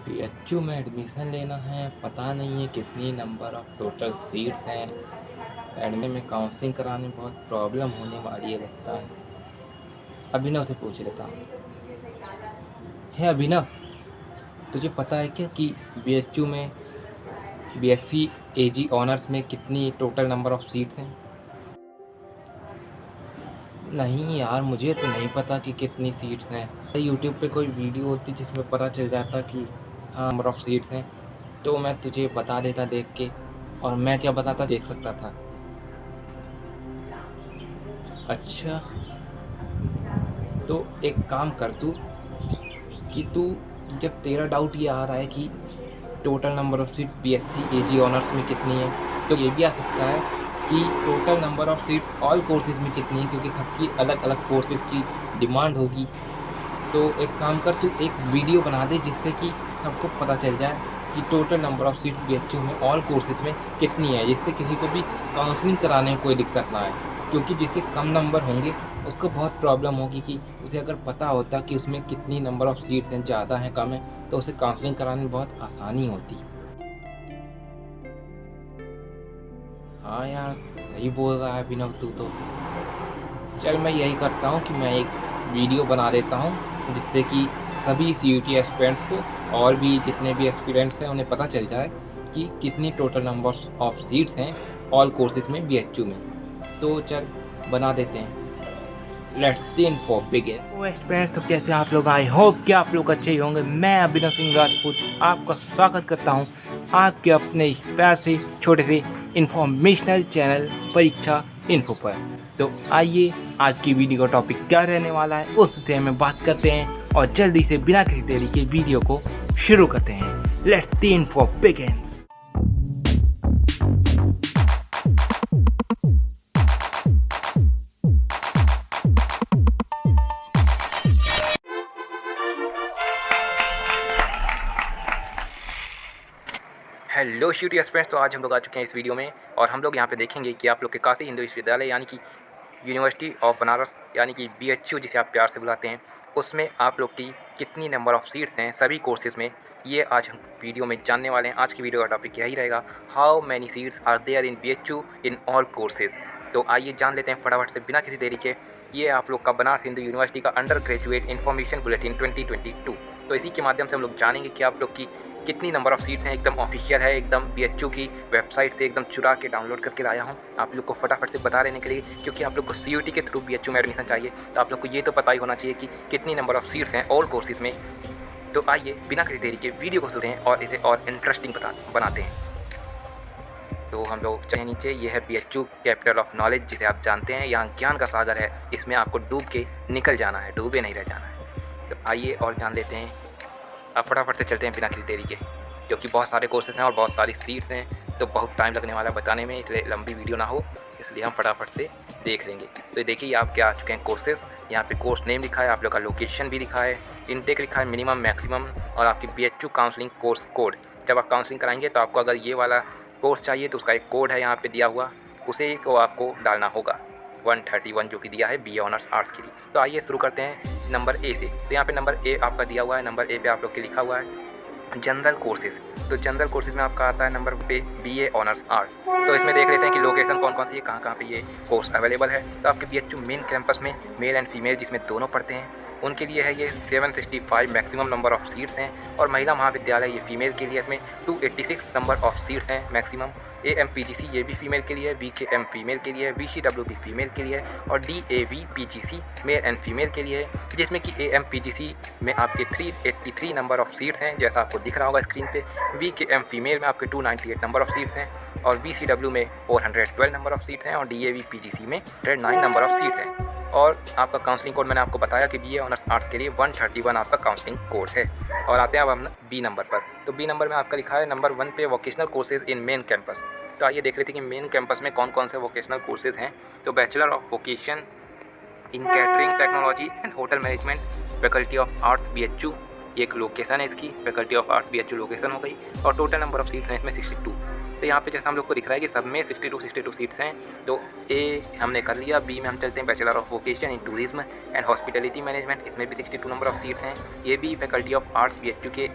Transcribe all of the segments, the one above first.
BHU में admission लेना है, पता नहीं है कितनी नंबर ऑफ टोटल सीट्स हैं। एडमिशन में काउंसलिंग कराने में बहुत प्रॉब्लम होने वाली है लगता है। अभिनव से पूछ लेता हूँ। है अभिनव, तुझे पता है क्या कि बीएचयू में बीएससी एजी ऑनर्स में कितनी टोटल नंबर ऑफ सीट्स हैं? नहीं यार, मुझे तो नहीं पता कि कितनी सीट्स हैं। यूट्यूब पे कोई वीडियो होती जिसमें पता चल जाता कि हाँ नंबर ऑफ सीट्स हैं तो मैं तुझे बता देता देख के। और मैं क्या बताता, देख सकता था। अच्छा, तो एक काम कर तू कि तू, जब तेरा डाउट ये आ रहा है कि total number of seats BSc AG honours में कितनी है, तो ये भी आ सकता है कि total number of seats all courses में कितनी है, क्योंकि सबकी अलग अलग कोर्सेज़ की डिमांड होगी। तो एक काम कर, तू एक वीडियो बना दे जिससे कि सबको पता चल जाए कि total number of seats BHU में ऑल कोर्सेज़ में कितनी है, जिससे किसी को भी काउंसलिंग कराने में कोई दिक्कत ना आए। क्योंकि जिसके कम नंबर होंगे उसको बहुत प्रॉब्लम होगी कि उसे अगर पता होता कि उसमें कितनी नंबर ऑफ सीट्स हैं, ज़्यादा हैं कम है, तो उसे काउंसलिंग कराने में बहुत आसानी होती। हाँ यार, सही बोल रहा है अभिनव तू तो। चल मैं यही करता हूँ कि मैं एक वीडियो बना देता हूँ जिससे कि सभी सीयूटी एस्पिरेंट्स को और भी जितने भी एस्पिरेंट्स हैं उन्हें पता चल जाए कि कितनी टोटल नंबर ऑफ सीट्स हैं ऑल कोर्सेज में बीएचयू में। तो चल बना देते हैं। लेट्स दिन फॉर बिगिन। तो एस्पिरेंट्स, तो कैसे आप लोग? आई होप कि आप लोग अच्छे ही होंगे। मैं अभिनव सिंह राजपूत आपका स्वागत करता हूँ आपके अपने प्यार से छोटे से इंफॉर्मेशनल चैनल परीक्षा इन्फो पर। तो आइए, आज की वीडियो का टॉपिक क्या रहने वाला है उस विषय में बात करते हैं और जल्दी से बिना किसी देरी के वीडियो को शुरू करते हैं। लेट्स दिन for begin. Hello sooty aspirants, तो आज हम लोग आ चुके हैं इस वीडियो में और हम लोग यहाँ पे देखेंगे कि आप लोग के काशी हिंदू विश्वविद्यालय यानी कि यूनिवर्सिटी ऑफ बनारस यानी कि बीएचयू जिसे आप प्यार से बुलाते हैं, उसमें आप लोग की कितनी नंबर ऑफ सीट्स हैं सभी कोर्सेज़ में, ये आज हम वीडियो में जानने वाले हैं। आज की वीडियो का टॉपिक यही रहेगा, how many seats are there in BHU in all courses. तो आइए जान लेते हैं फटाफट से बिना किसी देरी के। ये आप लोग का बनारस हिंदू यूनिवर्सिटी का अंडर ग्रेजुएट इन्फॉर्मेशन बुलेटिन 2022। तो इसी के माध्यम से हम लोग जानेंगे कि आप लोग की कितनी नंबर ऑफ सीट्स हैं। एकदम ऑफिशियल है, एकदम बीएचयू की वेबसाइट से एकदम चुरा के डाउनलोड करके लाया हूँ आप लोग को फटाफट से बता देने के लिए, क्योंकि आप लोग को सीयूटी के थ्रू बीएचयू में एडमिशन चाहिए तो आप लोग को ये तो पता ही होना चाहिए कि कितनी नंबर ऑफ सीट्स हैं ऑल कोर्सेज़ में। तो आइए बिना किसी देरी के वीडियो को सुनते हैं और इसे और इंटरेस्टिंग बनाते हैं। तो हम लोग चाहे नीचे, ये है बीएचयू कैपिटल ऑफ नॉलेज जिसे आप जानते हैं, यहाँ ज्ञान का सागर है, इसमें आपको डूब के निकल जाना है, डूबे नहीं रह जाना है। तो आइए और जान लेते हैं। अब फटाफट से चलते हैं बिना किसी देरी के, क्योंकि बहुत सारे कोर्सेज़ हैं और बहुत सारी सीट्स हैं तो बहुत टाइम लगने वाला है बताने में, इसलिए लंबी वीडियो ना हो, इसलिए हम फटाफट से देख लेंगे। तो देखिए आप क्या आ चुके हैं कोर्सेज़। यहाँ पे कोर्स नेम लिखा है, आप लोग का लोकेशन भी लिखा है, इनटेक लिखा है, मिनिमम मैक्सिमम, और आपकी बीएचयू काउंसलिंग कोर्स कोड। जब आप काउंसलिंग कराएंगे तो आपको अगर ये वाला कोर्स चाहिए तो उसका एक कोड है यहाँ पर दिया हुआ, उसे को आपको डालना होगा 131 जो कि दिया है बीए ऑनर्स आर्ट्स के लिए। तो आइए शुरू करते हैं नंबर ए से। तो यहाँ पे नंबर ए आपका दिया हुआ है, नंबर ए पे आप लोग के लिखा हुआ है जनरल कोर्सेज़। तो जनरल कोर्सेज़ में आपका आता है नंबर पे बीए ऑनर्स आर्ट्स। तो इसमें देख लेते हैं कि लोकेशन कौन कौन सी है, कहाँ कहाँ पे ये कोर्स अवेलेबल है। तो आपके बीएचयू मेन कैंपस में मेल एंड फीमेल जिसमें दोनों पढ़ते हैं उनके लिए है ये 765 मैक्सिमम नंबर ऑफ़ सीट्स हैं, और महिला महाविद्यालय ये फीमेल के लिए इसमें 286 नंबर ऑफ़ सीट्स हैं मैक्सिमम। एएमपीजीसी ये भी फीमेल के लिए है, वीकेएम फीमेल के लिए है, वीसीडब्ल्यू भी फीमेल के लिए है, और DAV PGC mail and female के लिए है, जिसमें कि एएमपीजीसी में आपके 383 नंबर ऑफ़ सीट्स हैं जैसा आपको दिख रहा होगा स्क्रीन पे। वीकेएम फीमेल में आपके 298 नंबर ऑफ़ सीट्स हैं, और वीसीडब्ल्यू में 412 नंबर ऑफ़ सीट्स हैं, और डीएवी पीजीसी में 109 नंबर ऑफ़ सीट्स हैं। और आपका काउंसलिंग कोड मैंने आपको बताया कि बीए ऑनर्स आर्ट्स के लिए 131 आपका काउंसलिंग कोड है। और आते हैं अब हम बी नंबर पर। तो बी नंबर में आपका लिखा है नंबर 1 पे वोकेशनल कोर्सेज़ इन मेन कैंपस। तो आइए देख लेते हैं कि मेन कैंपस में कौन कौन से वोकेशनल कोर्सेज़ हैं। तो bachelor of vocation in catering technology and hotel management, faculty of arts BHU, एक लोकेशन है इसकी, faculty of arts BHU location हो गई, और टोटल नंबर ऑफ सीट्स हैं इसमें 62। तो यहाँ पे जैसा हम लोग को दिख रहा है कि सब में 62 सीट्स हैं। तो ए हमने कर लिया। बी में हम चलते हैं, bachelor of vocation in tourism and hospitality management, इसमें भी 62 नंबर ऑफ सीट्स हैं। ये भी फैकल्टी ऑफ आर्ट्स बीएचयू के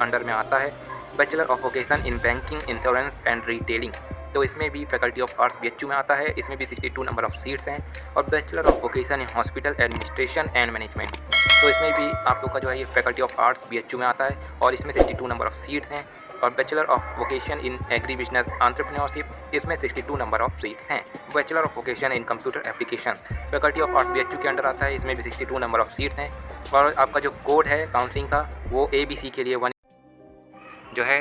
अंडर में आता है। Bachelor of vocation in banking, insurance and retailing, तो इसमें भी फैकल्टी ऑफ आर्ट्स BHU में आता है। इसमें भी 62 नंबर ऑफ सीट्स हैं। और bachelor of vocation in hospital administration and management, तो इसमें भी आप लोग का जो है ये फैकल्टी ऑफ आर्ट्स BHU में आता है और इसमें 62 नंबर ऑफ सीट्स हैं। और bachelor of vocation in agri business entrepreneurship, इसमें 62 नंबर ऑफ सीट्स हैं। Bachelor of vocation in computer application, faculty of arts BHU के अंडर आता है। इसमें भी 62 नंबर ऑफ सीट्स हैं। और आपका जो कोड है काउंसलिंग का वो ABC के लिए 1 जो है,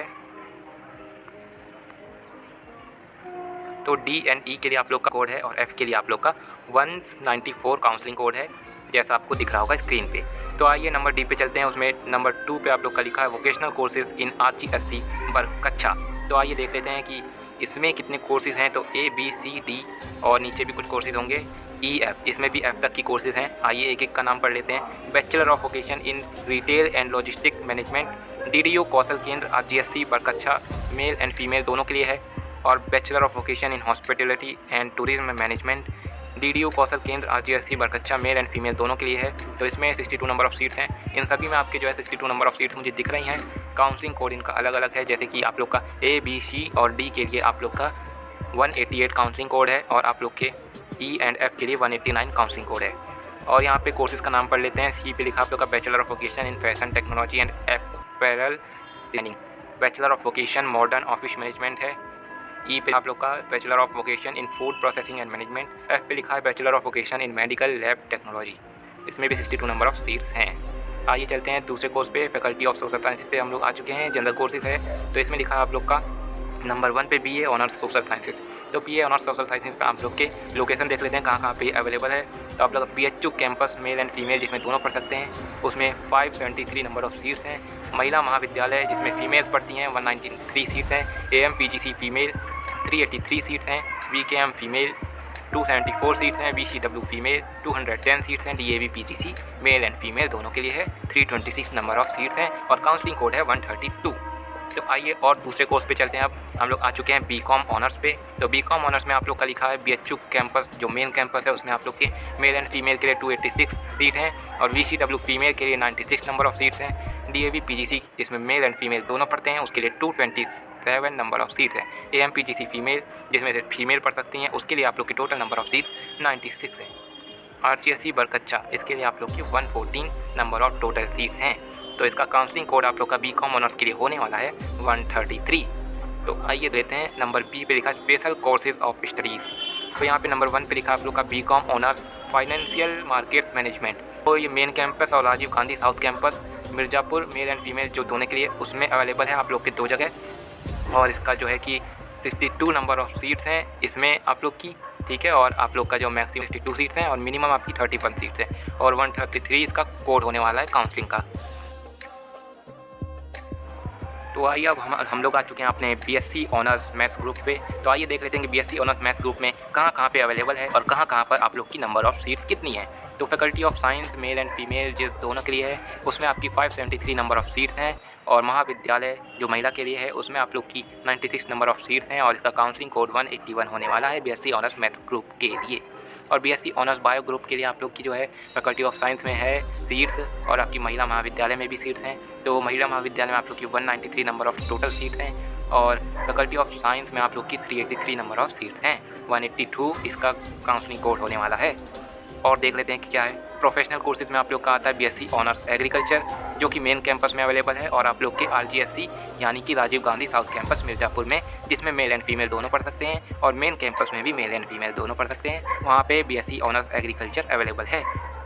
तो D एंड E के लिए आप लोग का कोड है और F के लिए आप लोग का 194 काउंसलिंग कोड है, जैसा आपको दिख रहा होगा स्क्रीन पे। तो आइए नंबर D पे चलते हैं। उसमें नंबर 2 पे आप लोग का लिखा है वोकेशनल कोर्सेज इन RGSC बरकच्छा। तो आइए देख लेते हैं कि इसमें कितने कोर्सेज हैं। तो A B C D और नीचे भी कुछ कोर्सेज होंगे E F, इसमें भी F तक की कोर्सेज हैं। आइए एक एक का नाम पढ़ लेते हैं। Bachelor of vocation in retail and logistic management, DDO Kaushal Kendra RGSC Barkachha, male and female दोनों के लिए है। और bachelor of vocation in hospitality and tourism management, DDO Kaushal Kendra RGSC Barkachha, male and female दोनों के लिए है। तो इसमें 62 नंबर ऑफ सीट्स हैं। इन सभी में आपके जो है 62 नंबर ऑफ सीट्स मुझे दिख रही हैं। काउंसलिंग कोड इनका अलग अलग है, जैसे कि आप लोग का A B C और D के लिए आप लोग का 188 काउंसलिंग कोड है और आप लोग के E एंड F के लिए 189 काउंसलिंग कोड है। और यहाँ पे कोर्सेज़ का नाम पढ़ लेते हैं। C पे लिखा आप लोग का bachelor of vocation in fashion technology and apparel designing, bachelor of vocation modern office management है। E पे आप लोग का bachelor of vocation in food processing and management, F पे लिखा है bachelor of vocation in medical lab technology. इसमें भी 62 नंबर ऑफ सीट्स हैं। आइए चलते हैं दूसरे कोर्स पे, फैकल्टी ऑफ सोशल साइंसेज पे हम लोग आ चुके हैं। जनरल कोर्सेज है, तो इसमें लिखा है आप लोग का नंबर 1 पे BA ऑनर्स सोशल साइंसेज। तो BA ऑनर्स सोशल साइंसेज पे आप लोग के लोकेशन देख लेते हैं कहाँ कहाँ पे अवेलेबल है। तो आप लोग BHU campus mail and female जिसमें दोनों पढ़ सकते हैं, उसमें 573 नंबर ऑफ सीट्स हैं। महिला महाविद्यालय जिसमें फीमेल्स पढ़ती हैं 193 सीट्स हैं। AMPGC फीमेल 383 सीट्स हैं। VKM फीमेल 274 सीट्स हैं। VCW फीमेल 210 सीट्स हैं। DAV PGC mail and female दोनों के लिए है, 326 नंबर ऑफ सीट्स हैं और काउंसलिंग कोड है 132। तो आइए और दूसरे कोर्स पे चलते हैं। अब हम लोग आ चुके हैं BCom ऑनर्स पे। तो BCom ऑनर्स में आप लोग का लिखा है BHU कैंपस, जो मेन कैंपस है उसमें आप लोग के मेल एंड फीमेल के लिए 286 सीट हैं और VCW फीमेल के लिए 96 नंबर ऑफ सीट्स हैं। DAV PGC जिसमें मेल एंड फीमेल दोनों पढ़ते हैं उसके लिए 227 नंबर ऑफ सीट्स हैं। AMPGC फीमेल जिसमें से फीमेल पढ़ सकती हैं उसके लिए आप लोग की टोटल नंबर ऑफ सीट्स 96 है। RGSC बरकच्छा इसके लिए आप लोग की 114 नंबर ऑफ टोटल सीट्स हैं। तो इसका काउंसलिंग कोड आप लोग का BCom ऑनर्स के लिए होने वाला है 133। तो आइए देते हैं नंबर B पे लिखा स्पेशल कोर्सेज ऑफ स्टडीज़। तो यहाँ पे नंबर 1 पे लिखा आप लोग का BCom honours financial markets management. तो ये मेन कैंपस और Rajiv Gandhi south campus Mirzapur male and female जो दोनों के लिए उसमें अवेलेबल है आप लोग के 2 जगह। और इसका जो है कि 62 नंबर ऑफ सीट्स हैं इसमें आप लोग की, ठीक है। और आप लोग का जो मैक्सिमम 62 सीट्स हैं और मिनिमम आपकी 31 सीट्स हैं और 133 इसका कोड होने वाला है काउंसलिंग का। तो आइए अब हम लोग आ चुके हैं अपने BSc ऑनर्स मैथ्स ग्रुप पे। तो आइए देख लेते हैं कि BSc ऑनर्स मैथ्स ग्रुप में कहाँ कहाँ पे अवेलेबल है और कहाँ कहाँ पर आप लोग की नंबर ऑफ सीट्स कितनी है। तो faculty of science mail and female जो दोनों के लिए है उसमें आपकी 573 नंबर ऑफ सीट्स हैं। और महाविद्यालय जो महिला के लिए है उसमें आप लोग की 96 नंबर ऑफ सीट्स हैं और इसका काउंसलिंग कोड 181 होने वाला है BSc ऑनर्स मैथ्स ग्रुप के लिए। और BSc ऑनर्स बायो ग्रुप के लिए आप लोग की जो है फैकल्टी ऑफ साइंस में है सीट्स और आपकी महिला महाविद्यालय में भी सीट्स हैं। तो महिला महाविद्यालय में आप लोग की 193 नंबर ऑफ टोटल सीट्स हैं और फैकल्टी ऑफ साइंस में आप लोग की 383 नंबर ऑफ सीट्स हैं। 182 इसका काउंसलिंग कोड होने वाला है। और देख लेते हैं कि क्या है। प्रोफेशनल कोर्सेज में आप लोग का आता है BSc ऑनर्स एग्रीकल्चर जो कि मेन कैंपस में अवेलेबल है और आप लोग के RGSC यानी कि राजीव गांधी साउथ कैंपस मिर्ज़ापुर में जिसमें मेल एंड फीमेल दोनों पढ़ सकते हैं और मेन कैंपस में भी मेल एंड फीमेल दोनों पढ़ सकते हैं। वहाँ पे BSc ऑनर्स एग्रीकल्चर अवेलेबल है।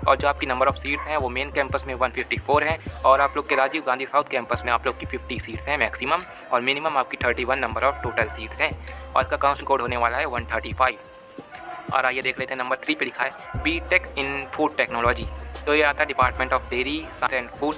और जो आपकी नंबर ऑफ सीट्स हैं वो मेन कैंपस में 154 हैं और आप लोग के राजीव गांधी साउथ कैंपस में आप लोग की 50 सीट्स हैं मैक्सिमम और मिनिमम आपकी 31 नंबर ऑफ टोटल सीट्स हैं और इसका काउंसलिंग कोड होने वाला है 135। और आइए देख लेते हैं नंबर 3 पे लिखा है BTech इन फूड टेक्नोलॉजी। तो ये आता है department of dairy science and food,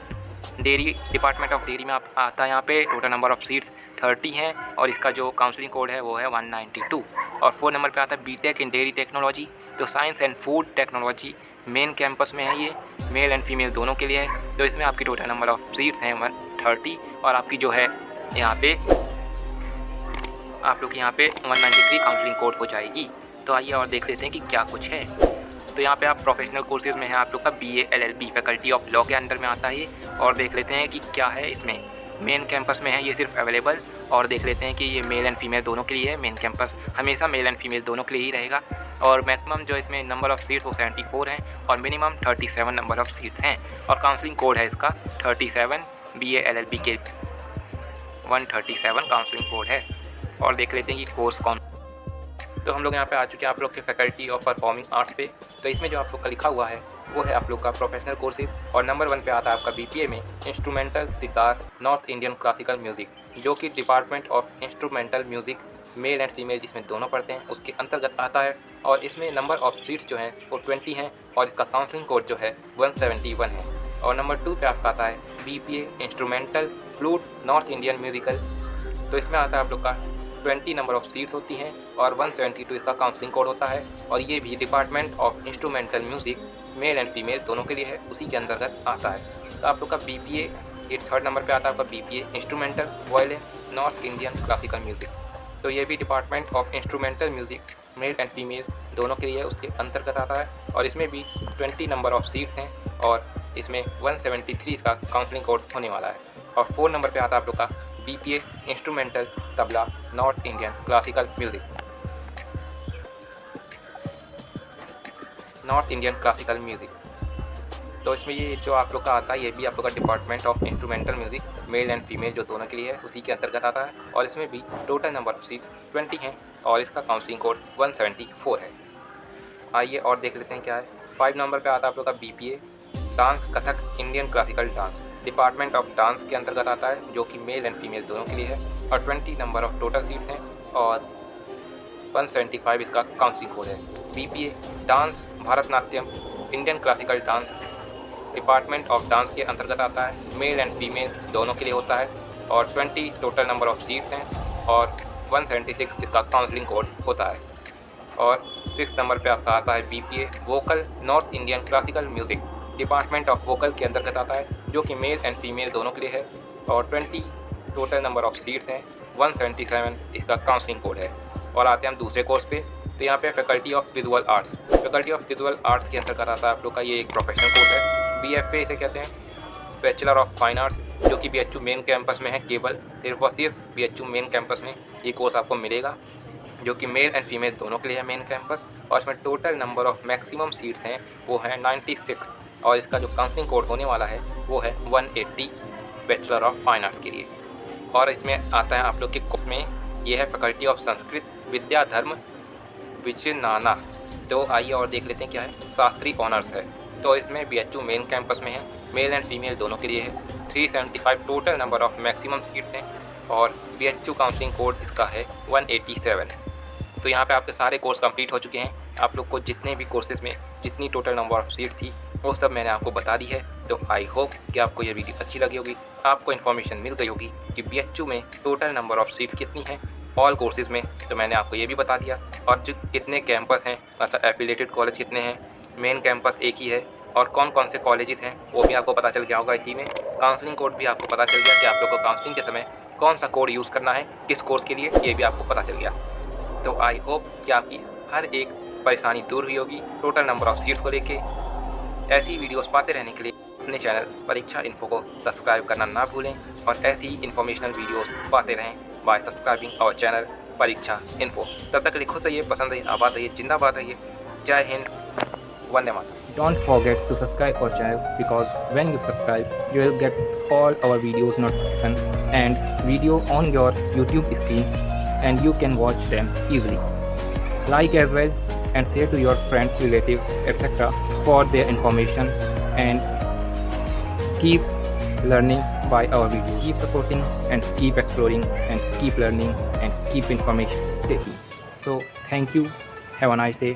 dairy department of dairy में आप आता है। यहाँ पे टोटल नंबर ऑफ सीट्स 30 हैं और इसका जो काउंसलिंग कोड है वो है 192। और 4 नंबर पे आता है BTech इन डेयरी टेक्नोलॉजी। तो science and food technology main campus में है, ये मेल एंड फीमेल दोनों के लिए है। तो इसमें आपकी टोटल नंबर ऑफ सीट्स हैं 130 और आपकी जो है यहाँ पे आप लोग यहाँ पे 193 काउंसलिंग कोड हो जाएगी। तो आइए और देख लेते हैं कि क्या कुछ है। तो यहाँ पे आप प्रोफेशनल कोर्सेज में है आप लोग का BA LLB faculty of law के अंडर में आता है ये। और देख लेते हैं कि क्या है इसमें। मेन कैंपस में है ये सिर्फ अवेलेबल। और देख लेते हैं कि ये मेल एंड फीमेल दोनों के लिए है। मेन कैंपस हमेशा मेल एंड फीमेल दोनों के लिए ही रहेगा। और मैक्सिमम जो इसमें नंबर ऑफ़ सीट्स वो 74 हैं और मिनिमम 37 नंबर ऑफ़ सीट्स हैं। और काउंसलिंग कोड है इसका 37, BA LLB के 137 काउंसलिंग कोड है। और देख लेते हैं कि कोर्स कौन। तो हम लोग यहाँ पे आ चुके हैं आप लोग के फैकल्टी ऑफ परफॉर्मिंग आर्ट्स पे। तो इसमें जो आप लोग का लिखा हुआ है वो है आप लोग का प्रोफेशनल कोर्सेज। और नंबर 1 पे आता है आपका BPA में instrumental sitar north Indian classical music, जो कि department of instrumental music mail and female जिसमें दोनों पढ़ते हैं उसके अंतर्गत आता है। और इसमें नंबर ऑफ़ सीट्स जो हैं वो 20 हैं और इसका काउंसलिंग कोड जो है 171 है। और नंबर 2 पे आपका आता है BPA instrumental flute north Indian musical. तो इसमें आता है आप लोग का 20 नंबर ऑफ़ सीट्स होती हैं और 172 इसका काउंसलिंग कोड होता है। और ये भी department of instrumental music mail and female दोनों के लिए है, उसी के अंतर्गत आता है। तो आप लोग का BPA ये 3rd नंबर पे आता है आपका BPA instrumental violin north Indian classical music. तो ये भी department of instrumental music mail and female दोनों के लिए उसके अंतर्गत आता है। और इसमें भी 20 नंबर ऑफ़ सीट्स हैं और इसमें 173 इसका काउंसलिंग कोड होने वाला है। और 4 नंबर पे आता है आप लोग का BPA instrumental tabla north Indian classical music, north Indian classical music. तो इसमें ये जो आप लोग का आता है ये भी आप लोग का department of instrumental music mail and female जो दोनों के लिए है उसी के अंतर्गत आता है। और इसमें भी टोटल नंबर ऑफ सीट्स 20 हैं और इसका काउंसलिंग कोड 174 है। आइए और देख लेते हैं क्या है। 5 नंबर पे आता है आप लोग का BPA dance Kathak Indian classical dance, department of dance के अंतर्गत आता है, जो कि मेल एंड फीमेल दोनों के लिए है। और 20 नंबर ऑफ टोटल सीट्स हैं और 175 इसका काउंसलिंग कोड है। BPA dance Bharatanatyam Indian classical dance, department of dance के अंतर्गत आता है, मेल एंड फीमेल दोनों के लिए होता है। और 20 टोटल नंबर ऑफ सीट्स हैं और 176 इसका काउंसलिंग कोड होता है। और 6 नंबर पे आपका आता है BPA vocal north Indian classical music, department of vocal के अंतर्गत आता है, जो कि मेल एंड फीमेल दोनों के लिए है। और 20 टोटल नंबर ऑफ सीट्स हैं, 177 इसका काउंसलिंग कोड है। और आते हैं हम दूसरे कोर्स पे। तो यहाँ पे faculty of visual arts, faculty of visual arts के अंतर्गत आता है आप लोग का ये एक प्रोफेशनल कोर्स है। BFA इसे कहते हैं, बैचलर ऑफ फाइन आर्ट्स, जो कि BHU मेन कैंपस में है। केवल सिर्फ और सिर्फ BHU मेन कैंपस में ये कोर्स आपको मिलेगा, जो कि मेल एंड फीमेल दोनों के लिए है मेन कैंपस। और इसमें total number of maximum seats हैं वो है 96 और इसका जो काउंसलिंग कोड होने वाला है वो है 180 बैचलर ऑफ फाइन आर्ट्स के लिए। और इसमें आता है आप लोग के कोर्स में ये है फैकल्टी ऑफ संस्कृत विद्या धर्म विजयनाना। तो आइए और देख लेते हैं क्या है। शास्त्री ऑनर्स है, तो इसमें BHU मेन कैंपस में है, मेल एंड फीमेल दोनों के लिए है। 375 total number of maximum seats हैं और BHU काउंसलिंग कोड इसका है 187। तो यहाँ पे आपके सारे कोर्स कंप्लीट हो चुके हैं। आप लोग को जितने भी कोर्सेज़ में जितनी टोटल नंबर ऑफ सीट थी वो सब मैंने आपको बता दी है। तो आई होप कि आपको ये वीडियो अच्छी लगी होगी, आपको इन्फॉर्मेशन मिल गई होगी कि BHU में टोटल नंबर ऑफ सीट्स कितनी हैं ऑल कोर्सेज़ में। तो मैंने आपको ये भी बता दिया। और जो कितने कैंपस हैं, मतलब एफिलेटेड कॉलेज कितने हैं, मेन कैंपस एक ही है, और कौन कौन से कॉलेजेस हैं वो भी आपको पता चल गया होगा। इसी में काउंसलिंग कोड भी आपको पता चल गया कि आप लोग को काउंसलिंग के समय कौन सा कोड यूज़ करना है किस कोर्स के लिए, ये भी आपको पता चल गया। तो आई होप कि आपकी हर एक परेशानी दूर हुई होगी टोटल नंबर ऑफ सीट्स को लेके। ऐसी वीडियोस पाते रहने के लिए अपने चैनल परीक्षा इन्फो को सब्सक्राइब करना ना भूलें और ऐसी इन्फॉर्मेशनल वीडियोस पाते रहें बाय सब्सक्राइबिंग आवर चैनल परीक्षा इन्फो। तब तक के लिए खुश रहिए, पसंद रहिए, आबाद रहिए, जिंदाबाद रहिए। जय Hind, Vande Mataram. Don't forget to subscribe our channel, because when you subscribe you will get all our videos notification and video on your YouTube screen and you can watch them easily. Like as well and share to your friends, relatives, etc. for their information, and keep learning by our videos. Keep supporting and keep exploring and keep learning and keep information taking. So thank you. Have a nice day.